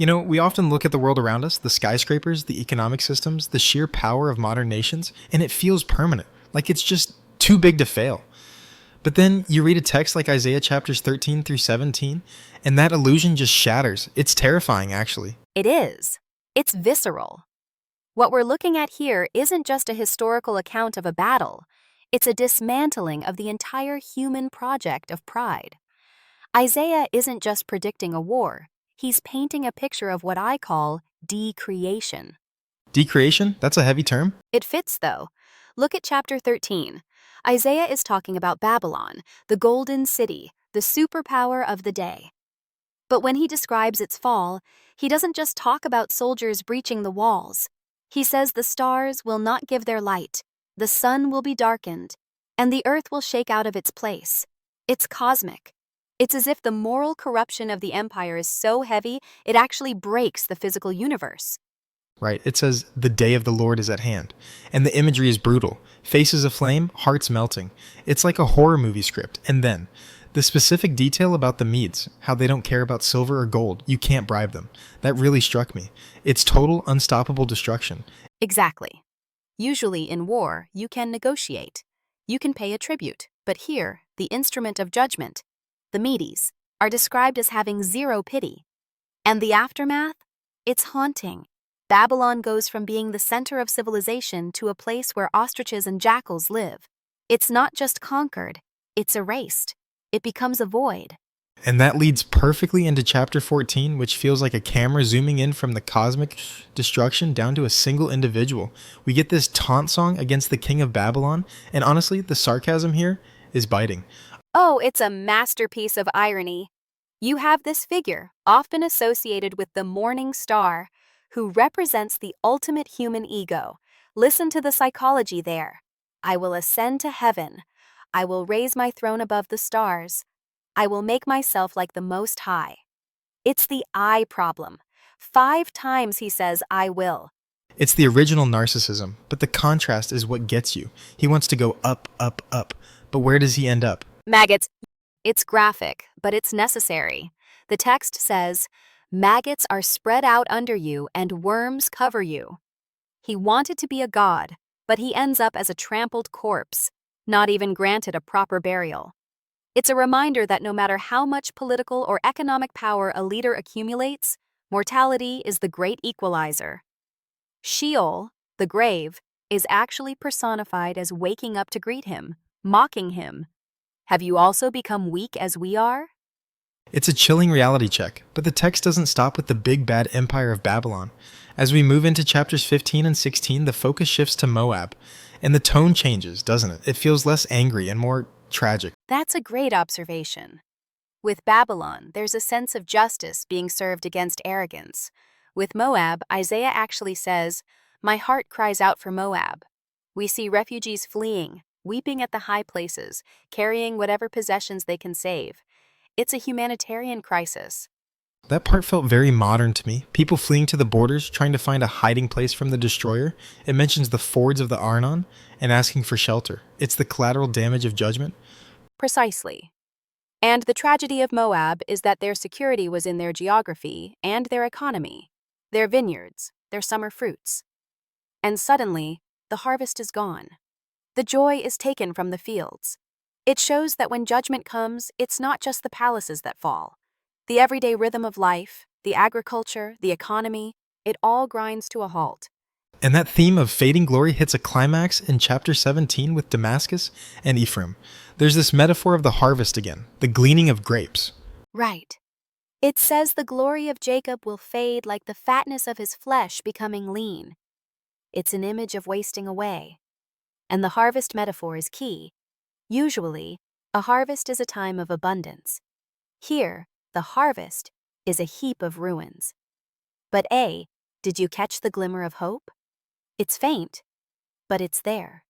We often look at the world around us, the skyscrapers, the economic systems, the sheer power of modern nations, and it feels permanent, like it's just too big to fail. But then you read a text like Isaiah chapters 13 through 17, and that illusion just shatters. It's terrifying, actually. It is. It's visceral. What we're looking at here isn't just a historical account of a battle. It's a dismantling of the entire human project of pride. Isaiah isn't just predicting a war. He's painting a picture of what I call decreation. Decreation? That's a heavy term. It fits, though. Look at chapter 13. Isaiah is talking about Babylon, the golden city, the superpower of the day. But when he describes its fall, he doesn't just talk about soldiers breaching the walls. He says the stars will not give their light, the sun will be darkened, and the earth will shake out of its place. It's cosmic. It's as if the moral corruption of the empire is so heavy it actually breaks the physical universe. Right, it says, the day of the Lord is at hand. And the imagery is brutal. Faces aflame, hearts melting. It's like a horror movie script. And then, the specific detail about the Medes, how they don't care about silver or gold, you can't bribe them. That really struck me. It's total, unstoppable destruction. Exactly. Usually in war, you can negotiate. You can pay a tribute. But here, the instrument of judgment, the Medes, are described as having zero pity. And the aftermath? It's haunting. Babylon goes from being the center of civilization to a place where ostriches and jackals live. It's not just conquered, it's erased. It becomes a void. And that leads perfectly into chapter 14, which feels like a camera zooming in from the cosmic destruction down to a single individual. We get this taunt song against the king of Babylon, and honestly, the sarcasm here is biting. Oh, it's a masterpiece of irony. You have this figure, often associated with the morning star, who represents the ultimate human ego. Listen to the psychology there. I will ascend to heaven. I will raise my throne above the stars. I will make myself like the Most High. It's the I problem. 5 times he says, I will. It's the original narcissism, but the contrast is what gets you. He wants to go up, up, up. But where does he end up? Maggots. It's graphic, but it's necessary. The text says, maggots are spread out under you and worms cover you. He wanted to be a god, but he ends up as a trampled corpse, not even granted a proper burial. It's a reminder that no matter how much political or economic power a leader accumulates, mortality is the great equalizer. Sheol, the grave, is actually personified as waking up to greet him, mocking him. Have you also become weak as we are? It's a chilling reality check, but the text doesn't stop with the big bad empire of Babylon. As we move into chapters 15 and 16, the focus shifts to Moab, and the tone changes, doesn't it? It feels less angry and more tragic. That's a great observation. With Babylon, there's a sense of justice being served against arrogance. With Moab, Isaiah actually says, my heart cries out for Moab. We see refugees fleeing, weeping at the high places, carrying whatever possessions they can save. It's a humanitarian crisis. That part felt very modern to me. People fleeing to the borders, trying to find a hiding place from the destroyer. It mentions the fords of the Arnon and asking for shelter. It's the collateral damage of judgment. Precisely. And the tragedy of Moab is that their security was in their geography and their economy, their vineyards, their summer fruits. And suddenly, the harvest is gone. The joy is taken from the fields. It shows that when judgment comes, it's not just the palaces that fall. The everyday rhythm of life, the agriculture, the economy, it all grinds to a halt. And that theme of fading glory hits a climax in chapter 17 with Damascus and Ephraim. There's this metaphor of the harvest again, the gleaning of grapes. Right. It says the glory of Jacob will fade like the fatness of his flesh becoming lean. It's an image of wasting away. And the harvest metaphor is key. Usually, a harvest is a time of abundance. Here, the harvest is a heap of ruins. But did you catch the glimmer of hope? It's faint, but it's there.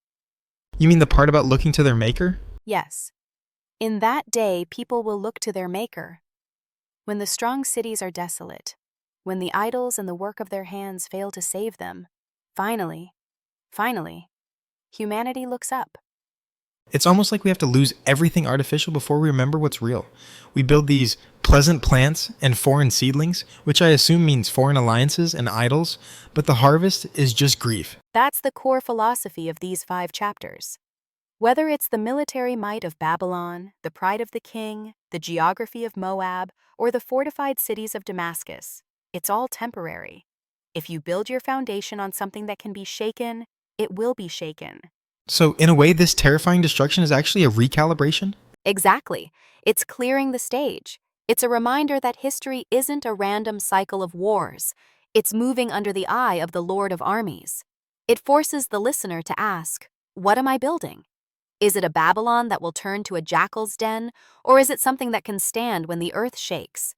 You mean the part about looking to their maker? Yes. In that day, people will look to their maker. When the strong cities are desolate, when the idols and the work of their hands fail to save them, finally, humanity looks up. It's almost like we have to lose everything artificial before we remember what's real. We build these pleasant plants and foreign seedlings, which I assume means foreign alliances and idols, but the harvest is just grief. That's the core philosophy of these 5 chapters. Whether it's the military might of Babylon, the pride of the king, the geography of Moab, or the fortified cities of Damascus, it's all temporary. If you build your foundation on something that can be shaken, it will be shaken. So, in a way, this terrifying destruction is actually a recalibration? Exactly. It's clearing the stage. It's a reminder that history isn't a random cycle of wars. It's moving under the eye of the Lord of armies. It forces the listener to ask, what am I building? Is it a Babylon that will turn to a jackal's den, or is it something that can stand when the earth shakes?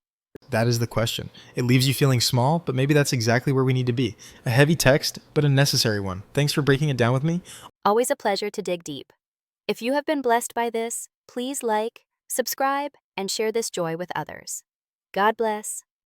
That is the question. It leaves you feeling small, but maybe that's exactly where we need to be. A heavy text, but a necessary one. Thanks for breaking it down with me. Always a pleasure to dig deep. If you have been blessed by this, please like, subscribe, and share this joy with others. God bless.